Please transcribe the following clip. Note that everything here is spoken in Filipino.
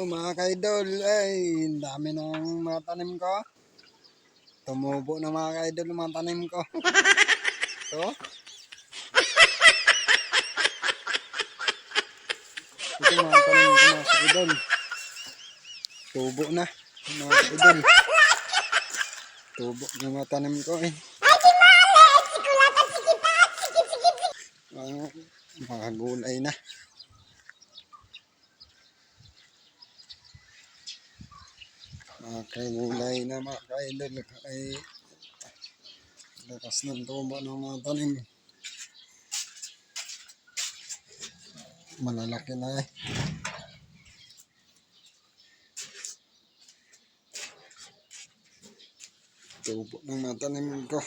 So mga kaidol, ay dami ng mga tanim ko. Tumubo na mga kaidol yung mga tanim ko. So, ito mga tanim ko mga kaidol. Tubo na mga kaidol. Tubo na mga tanim ko eh. Mga gulay na. Mga gulay na mga kaidol. Ay lakas ng tubo ng mga tanim. Malalaki na eh. Tubo ng mga tanim ko.